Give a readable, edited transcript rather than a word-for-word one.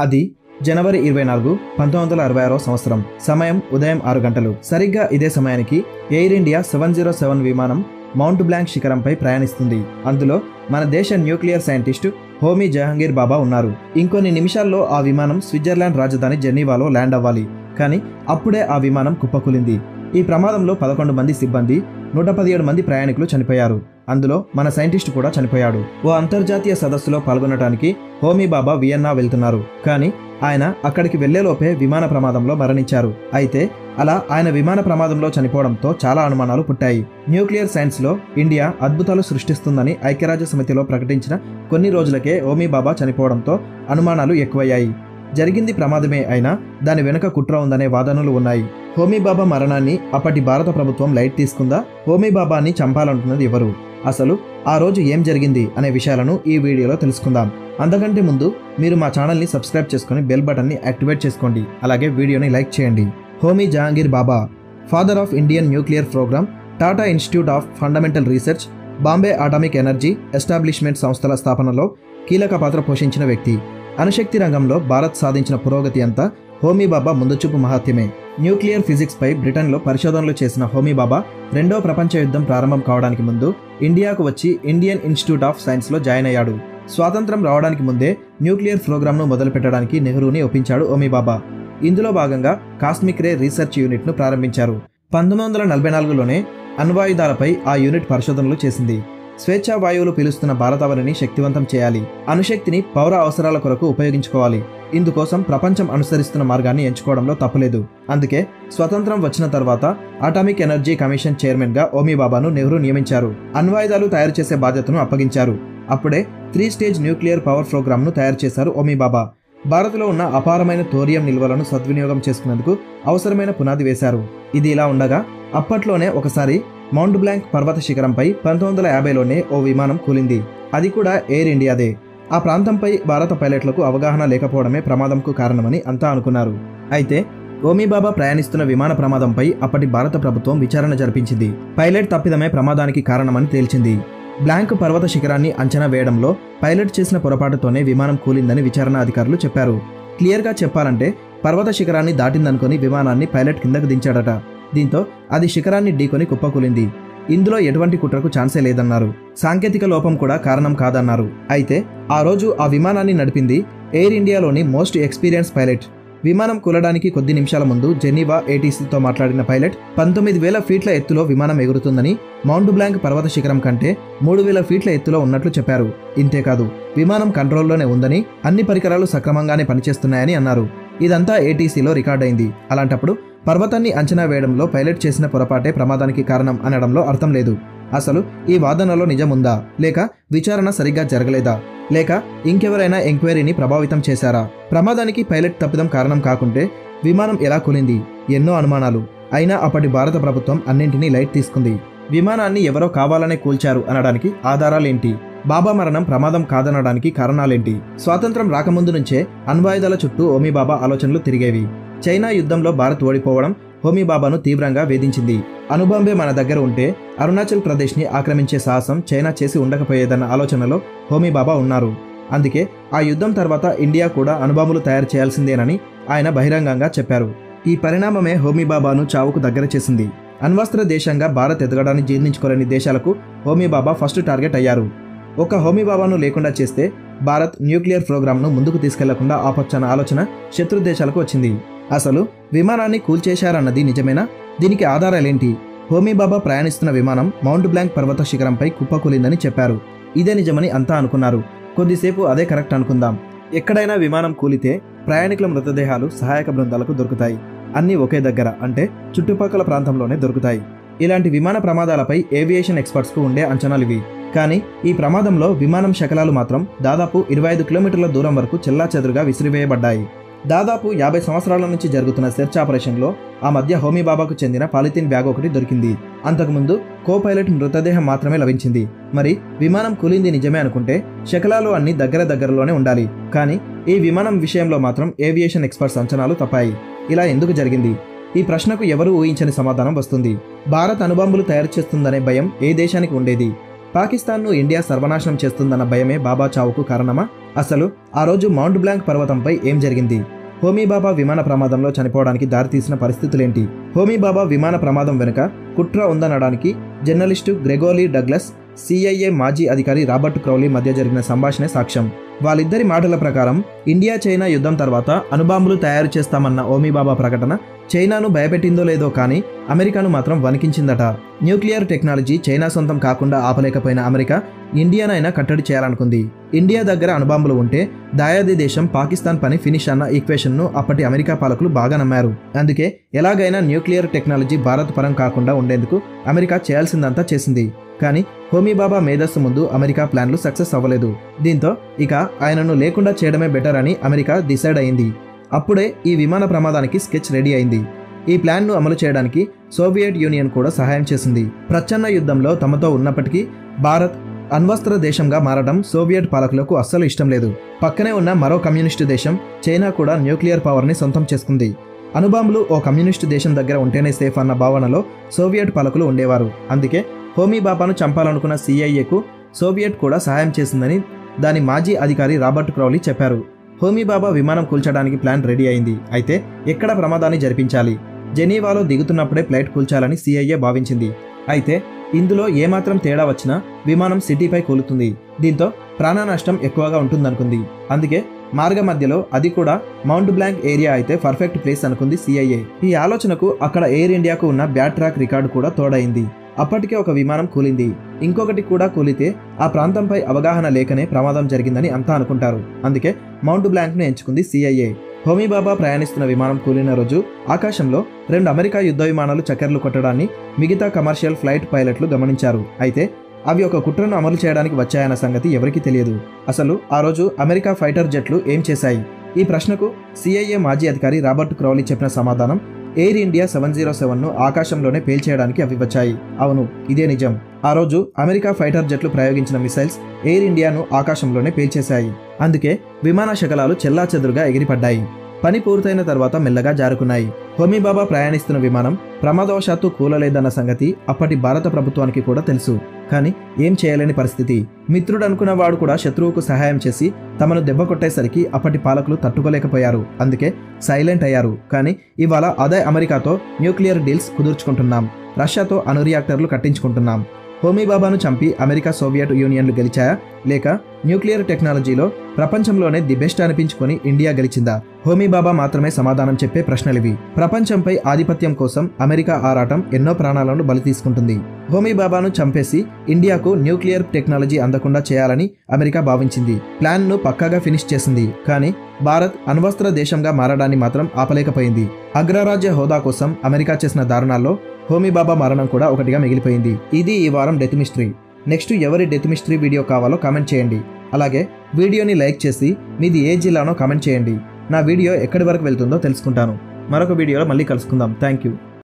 అది జనవరి 24, 1966 సంవత్సరం. సమయం ఉదయం 6 గంటలు. సరిగ్గా ఇదే సమయానికి ఎయిర్ ఇండియా 707 విమానం మౌంట్ బ్లాంక్ శిఖరంపై ప్రయాణిస్తుంది. అందులో మన దేశ న్యూక్లియర్ సైంటిస్టు హోమీ జహంగీర్ బాబా ఉన్నారు. ఇంకొన్ని నిమిషాల్లో ఆ విమానం స్విట్జర్లాండ్ రాజధాని జెనీవాలో ల్యాండ్ అవ్వాలి. కానీ అప్పుడే ఆ విమానం కుప్పకూలింది. ఈ ప్రమాదంలో 11 మంది సిబ్బంది, 117 మంది ప్రయాణికులు చనిపోయారు. అందులో మన సైంటిస్టు కూడా చనిపోయాడు. ఓ అంతర్జాతీయ సదస్సులో పాల్గొనడానికి హోమీ బాబా వియన్నా వెళ్తున్నారు. కానీ ఆయన అక్కడికి వెళ్లేలోపే విమాన ప్రమాదంలో మరణించారు. అయితే అలా ఆయన విమాన ప్రమాదంలో చనిపోవడంతో చాలా అనుమానాలు పుట్టాయి. న్యూక్లియర్ సైన్స్లో ఇండియా అద్భుతాలు సృష్టిస్తుందని ఐక్యరాజ్య సమితిలో ప్రకటించిన కొన్ని రోజులకే హోమీ బాబా చనిపోవడంతో అనుమానాలు ఎక్కువయ్యాయి. జరిగింది ప్రమాదమే అయినా దాని వెనుక కుట్ర ఉందనే వాదనలు ఉన్నాయి. హోమీ బాబా మరణాన్ని అప్పటి భారత ప్రభుత్వం లైట్ తీసుకుందా? హోమీ బాబాని చంపాలంటున్నది ఎవరు? అసలు ఆ రోజు ఏం జరిగింది అనే విషయాలను ఈ వీడియోలో తెలుసుకుందాం. అంతకంటే ముందు మీరు మా ఛానల్ని సబ్స్క్రైబ్ చేసుకుని బెల్ బటన్ని యాక్టివేట్ చేసుకోండి. అలాగే వీడియోని లైక్ చేయండి. Homi Jehangir Bhabha, father of Indian nuclear program, Tata institute of fundamental research, Bombay atomic energy establishment సంస్థల స్థాపనలో కీలక పాత్ర పోషించిన వ్యక్తి. అణుశక్తి రంగంలో భారత్ సాధించిన పురోగతి అంతా హోమీ బాబా ముందుచూపు మహాత్యమే. న్యూక్లియర్ ఫిజిక్స్పై బ్రిటన్లో పరిశోధనలు చేసిన హోమీ బాబా రెండో ప్రపంచ యుద్ధం ప్రారంభం కావడానికి ముందు ఇండియాకు వచ్చి ఇండియన్ ఇన్స్టిట్యూట్ ఆఫ్ సైన్స్లో జాయిన్ అయ్యాడు. స్వాతంత్రం రావడానికి ముందే న్యూక్లియర్ ప్రోగ్రామ్ను మొదలుపెట్టడానికి నెహ్రూని ఒప్పించాడు హోమీ బాబా. ఇందులో భాగంగా కాస్మిక్ రే రీసెర్చ్ యూనిట్ను ప్రారంభించారు. 1944లోనే అణ్వాయుధాలపై ఆ యూనిట్ పరిశోధనలు చేసింది. స్వేచ్ఛా వాయువులు పీలుస్తున్న భారతావనిని శక్తివంతం చేయాలి, అణుశక్తిని పౌర అవసరాల కొరకు ఉపయోగించుకోవాలి. ఇందుకోసం ప్రపంచం అనుసరిస్తున్న మార్గాన్ని ఎంచుకోవడంలో తప్పులేదు. అందుకే స్వతంత్రం వచ్చిన తర్వాత అటామిక్ ఎనర్జీ కమిషన్ చైర్మన్గా హోమీ బాబాను నెహ్రూ నియమించారు. అణ్వాయుధాలు తయారు చేసే బాధ్యతను అప్పగించారు. అప్పుడే 3 స్టేజ్ న్యూక్లియర్ పవర్ ప్రోగ్రామ్ను తయారు చేశారు హోమీ బాబా. భారత్లో ఉన్న అపారమైన థోరియం నిల్వలను సద్వినియోగం చేసుకునేందుకు అవసరమైన పునాది వేశారు. ఇది ఇలా ఉండగా అప్పట్లోనే ఒకసారి మౌంట్ బ్లాంక్ పర్వత శిఖరంపై 1950లోనే ఓ విమానం కూలింది. అది కూడా ఎయిర్ ఇండియాదే. ఆ ప్రాంతంపై భారత పైలట్లకు అవగాహన లేకపోవడమే ప్రమాదంకు కారణమని అంతా అనుకున్నారు. అయితే హోమీ బాబా ప్రయాణిస్తున్న విమాన ప్రమాదంపై అప్పటి భారత ప్రభుత్వం విచారణ జరిపించింది. పైలట్ తప్పిదమే ప్రమాదానికి కారణమని తేల్చింది. బ్లాంక్ పర్వత శిఖరాన్ని అంచనా వేయడంలో పైలట్ చేసిన పొరపాటుతోనే విమానం కూలిందని విచారణ అధికారులు చెప్పారు. క్లియర్గా చెప్పాలంటే పర్వత శిఖరాన్ని దాటిందనుకొని విమానాన్ని పైలట్ కిందకు దించాడట. దీంతో అది శిఖరాన్ని ఢీకొని కుప్పకూలింది. ఇందులో ఎటువంటి కుట్రకు ఛాన్సే లేదన్నారు. సాంకేతిక లోపం కూడా కారణం కాదన్నారు. అయితే ఆ రోజు ఆ విమానాన్ని నడిపింది ఎయిర్ ఇండియాలోని మోస్ట్ ఎక్స్పీరియన్స్ పైలట్. విమానం కూలడానికి కొద్ది నిమిషాల ముందు జెనీవా ఏటీసీతో మాట్లాడిన పైలట్ 19,000 ఫీట్ల ఎత్తులో విమానం ఎగురుతుందని, మౌంట్ బ్లాంక్ పర్వత శిఖరం కంటే 3,000 ఫీట్ల ఎత్తులో ఉన్నట్లు చెప్పారు. ఇంతేకాదు విమానం కంట్రోల్లోనే ఉందని, అన్ని పరికరాలు సక్రమంగానే పనిచేస్తున్నాయని అన్నారు. ఇదంతా ఏటీసీలో రికార్డైంది. అలాంటప్పుడు పర్వతాన్ని అంచనా వేయడంలో పైలట్ చేసిన పొరపాటే ప్రమాదానికి కారణం అనడంలో అర్థం లేదు. అసలు ఈ వాదనలో నిజముందా, లేక విచారణ సరిగ్గా జరగలేదా, లేక ఇంకెవరైనా ఎంక్వైరీని ప్రభావితం చేశారా? ప్రమాదానికి పైలట్ తప్పిదం కారణం కాకుంటే విమానం ఎలా కూలింది? ఎన్నో అనుమానాలు. అయినా అప్పటి భారత ప్రభుత్వం అన్నింటినీ లైట్ తీసుకుంది. విమానాన్ని ఎవరో కావాలనే కూల్చారు అనడానికి ఆధారాలేంటి? బాబా మరణం ప్రమాదం కాదనడానికి కారణాలేంటి? స్వాతంత్రం రాకముందు నుంచే అణ్వాయుధాల చుట్టూ హోమీ బాబా ఆలోచనలు తిరిగేవి. చైనా యుద్ధంలో భారత్ ఓడిపోవడం హోమీ బాబాను తీవ్రంగా వేధించింది. అణుబాంబే మన దగ్గర ఉంటే అరుణాచల్ ప్రదేశ్ని ఆక్రమించే సాహసం చైనా చేసి ఉండకపోయేదన్న ఆలోచనలో హోమీ బాబా ఉన్నారు. అందుకే ఆ యుద్ధం తర్వాత ఇండియా కూడా అణుబాంబులు తయారు చేయాల్సిందేనని ఆయన బహిరంగంగా చెప్పారు. ఈ పరిణామమే హోమీ బాబాను చావుకు దగ్గర చేసింది. అణ్వస్త్ర దేశంగా భారత్ ఎదగడాన్ని జీర్ణించుకోలేని దేశాలకు హోమీ బాబా ఫస్ట్ టార్గెట్ అయ్యారు. ఒక హోమీ బాబాను లేకుండా చేస్తే భారత్ న్యూక్లియర్ ప్రోగ్రామ్ను ముందుకు తీసుకెళ్లకుండా ఆపొచ్చన్న ఆలోచన శత్రు దేశాలకు వచ్చింది. అసలు విమానాన్ని కూల్చేశారన్నది నిజమేనా? దీనికి ఆధారాలేంటి? హోమీ బాబా ప్రయాణిస్తున్న విమానం మౌంట్ బ్లాంక్ పర్వత శిఖరంపై కుప్పకూలిందని చెప్పారు. ఇదే నిజమని అంతా అనుకున్నారు. కొద్దిసేపు అదే కరెక్ట్ అనుకుందాం. ఎక్కడైనా విమానం కూలితే ప్రయాణికుల మృతదేహాలు సహాయక బృందాలకు దొరుకుతాయి. అన్నీ ఒకే దగ్గర, అంటే చుట్టుపక్కల ప్రాంతంలోనే దొరుకుతాయి. ఇలాంటి విమాన ప్రమాదాలపై ఏవియేషన్ ఎక్స్పర్ట్స్కు ఉండే అంచనాలివి. కానీ ఈ ప్రమాదంలో విమానం శకలాలు మాత్రం దాదాపు 25 కిలోమీటర్ల దూరం వరకు చెల్లాచెదురుగా విసిరివేయబడ్డాయి. దాదాపు 50 సంవత్సరాల నుంచి జరుగుతున్న సెర్చ్ ఆపరేషన్లో ఆ మధ్య హోమీ బాబాకు చెందిన పాలిథిన్ బ్యాగ్ ఒకటి దొరికింది. అంతకుముందు కో పైలట్ మృతదేహం మాత్రమే లభించింది. మరి విమానం కూలింది నిజమే అనుకుంటే శకలాలు అన్ని దగ్గరలోనే ఉండాలి. కానీ ఈ విమానం విషయంలో మాత్రం ఏవియేషన్ ఎక్స్పర్ట్స్ అంచనాలు తప్పాయి. ఇలా ఎందుకు జరిగింది? ఈ ప్రశ్నకు ఎవరూ ఊహించని సమాధానం వస్తుంది. భారత్ అణుబాంబులు తయారు చేస్తుందనే భయం ఏ దేశానికి ఉండేది? పాకిస్తాన్ను ఇండియా సర్వనాశనం చేస్తుందన్న భయమే బాబా చావుకు కారణమా? అసలు ఆ రోజు మౌంట్ బ్లాంక్ పర్వతంపై ఏం జరిగింది? హోమీ బాబా విమాన ప్రమాదంలో చనిపోవడానికి దారితీసిన పరిస్థితులేంటి? హోమీ బాబా విమాన ప్రమాదం వెనుక కుట్ర ఉందనడానికి జర్నలిస్టు గ్రెగోరీ డగ్లస్, CIA మాజీ అధికారి రాబర్ట్ క్రౌలీ మధ్య జరిగిన సంభాషణే సాక్ష్యం. వాళ్ళిద్దరి మాటల ప్రకారం ఇండియా చైనా యుద్ధం తర్వాత అణుబాంబులు తయారు చేస్తామన్న హోమీ బాబా ప్రకటన చైనాను భయపెట్టిందో లేదో కానీ అమెరికాను మాత్రం వణికించిందట. న్యూక్లియర్ టెక్నాలజీ చైనా సొంతం కాకుండా ఆపలేకపోయిన అమెరికా ఇండియానైనా కట్టడి చేయాలనుకుంది. ఇండియా దగ్గర అణుబాంబులు ఉంటే దాయాది దేశం పాకిస్తాన్ పని ఫినిష్ అన్న ఈక్వేషన్ను అప్పటి అమెరికా పాలకులు బాగా నమ్మారు. అందుకే ఎలాగైనా న్యూక్లియర్ టెక్నాలజీ భారత్ పరం కాకుండా ఉండేందుకు అమెరికా చేయాల్సిందంతా చేసింది. కానీ హోమీ బాబా మేధస్సు ముందు అమెరికా ప్లాన్లు సక్సెస్ అవ్వలేదు. దీంతో ఇక ఆయనను లేకుండా చేయడమే బెటర్ అని అమెరికా డిసైడ్ అయింది. అప్పుడే ఈ విమాన ప్రమాదానికి స్కెచ్ రెడీ అయింది. ఈ ప్లాన్ను అమలు చేయడానికి సోవియట్ యూనియన్ కూడా సహాయం చేసింది. ప్రచ్ఛన్న యుద్ధంలో తమతో ఉన్నప్పటికీ భారత్ అణ్వస్త్ర దేశంగా మారడం సోవియట్ పాలకులకు అస్సలు ఇష్టం లేదు. పక్కనే ఉన్న మరో కమ్యూనిస్టు దేశం చైనా కూడా న్యూక్లియర్ పవర్ని సొంతం చేసుకుంది. అణుబాంబులు ఓ కమ్యూనిస్టు దేశం దగ్గర ఉంటేనే సేఫ్ అన్న భావనలో సోవియట్ పాలకులు ఉండేవారు. అందుకే హోమీ బాబాను చంపాలనుకున్న CIAకు సోవియట్ కూడా సహాయం చేసిందని దాని మాజీ అధికారి రాబర్ట్ క్రౌలీ చెప్పారు. హోమీ బాబా విమానం కూల్చడానికి ప్లాన్ రెడీ అయింది. అయితే ఎక్కడ ప్రమాదాన్ని జరిపించాలి? జెనీవాలో దిగుతున్నప్పుడే ఫ్లైట్ కూల్చాలని CIA భావించింది. అయితే ఇందులో ఏమాత్రం తేడా వచ్చినా విమానం సిటీపై కూలుతుంది. దీంతో ప్రాణ నష్టం ఎక్కువగా ఉంటుందనుకుంది. అందుకే మార్గ మధ్యలో, అది కూడా మౌంట్ బ్లాంక్ ఏరియా అయితే పర్ఫెక్ట్ ప్లేస్ అనుకుంది CIA. ఈ ఆలోచనకు అక్కడ ఎయిర్ ఇండియాకు ఉన్న బ్యాడ్ ట్రాక్ రికార్డు కూడా తోడైంది. అప్పటికే ఒక విమానం కూలింది, ఇంకొకటి కూడా కూలితే ఆ ప్రాంతంపై అవగాహన లేకనే ప్రమాదం జరిగిందని అంతా అనుకుంటారు. అందుకే మౌంట్ బ్లాంక్ను ఎంచుకుంది CIA. హోమీ బాబా ప్రయాణిస్తున్న విమానం కూలిన రోజు ఆకాశంలో 2 అమెరికా యుద్ధ విమానాలు చక్కర్లు కొట్టడాన్ని మిగతా కమర్షియల్ ఫ్లైట్ పైలట్లు గమనించారు. అయితే అవి ఒక కుట్రను అమలు చేయడానికి వచ్చాయన్న సంగతి ఎవరికీ తెలియదు. అసలు ఆ రోజు అమెరికా ఫైటర్ జెట్లు ఏం చేశాయి? ఈ ప్రశ్నకు CIA మాజీ అధికారి రాబర్ట్ క్రౌలీ చెప్పిన సమాధానం, ఎయిర్ ఇండియా 707ను ఆకాశంలోనే పేల్చేయడానికి అవి వచ్చాయి. అవును, ఇదే నిజం. ఆ రోజు అమెరికా ఫైటర్ జెట్లు ప్రయోగించిన మిసైల్స్ ఎయిర్ ఇండియాను ఆకాశంలోనే పేల్చేశాయి. అందుకే విమాన శకలాలు చెల్లాచెదురుగా ఎగిరిపడ్డాయి. పని పూర్తయిన తర్వాత మెల్లగా జారుకున్నాయి. హోమీ బాబా ప్రయాణిస్తున్న విమానం ప్రమాదవశాత్తు కూలలేదన్న సంగతి అప్పటి భారత ప్రభుత్వానికి కూడా తెలుసు. కానీ ఏం చేయలేని పరిస్థితి. మిత్రుడు అనుకున్న వాడు కూడా శత్రువుకు సహాయం చేసి తమను దెబ్బ కొట్టేసరికి అప్పటి పాలకులు తట్టుకోలేకపోయారు. అందుకే సైలెంట్ అయ్యారు. కానీ ఇవాళ అదే అమెరికాతో న్యూక్లియర్ డీల్స్ కుదుర్చుకుంటున్నాం, రష్యాతో అణు రియాక్టర్లు కట్టించుకుంటున్నాం. హోమీ బాబాను చంపి అమెరికా సోవియట్ యూనియన్లు గెలిచాయా, లేక న్యూక్లియర్ టెక్నాలజీలో ప్రపంచంలోనే ది బెస్ట్ అనిపించుకొని ఇండియా గెలిచిందా? హోమీ బాబా మాత్రమే సమాధానం చెప్పే ప్రశ్నలివి. ప్రపంచంపై ఆధిపత్యం కోసం అమెరికా ఆరాటం ఎన్నో ప్రాణాలను బలి తీసుకుంటుంది. హోమీ బాబాను చంపేసి ఇండియాకు న్యూక్లియర్ టెక్నాలజీ అందకుండా చేయాలని అమెరికా భావించింది. ప్లాన్ను పక్కాగా ఫినిష్ చేసింది. కానీ భారత్ అణ్వస్త్ర దేశంగా మారడాన్ని మాత్రం ఆపలేకపోయింది. అగ్రరాజ్య హోదా కోసం అమెరికా చేసిన దారుణాల్లో హోమీ బాబా మరణం కూడా ఒకటిగా మిగిలిపోయింది. ఇది ఈ వారం డెత్ మిస్టరీ. నెక్స్ట్ ఎవరి డెత్ మిస్టరీ వీడియో కావాలో కామెంట్ చేయండి. అలాగే వీడియోని లైక్ చేసి మీది ఏ జిల్లానో కామెంట్ చేయండి. నా వీడియో ఎక్కడి వరకు వెళ్తుందో తెలుసుకుంటాను. మరొక వీడియోలో మళ్ళీ కలుసుకుందాం. Thank you.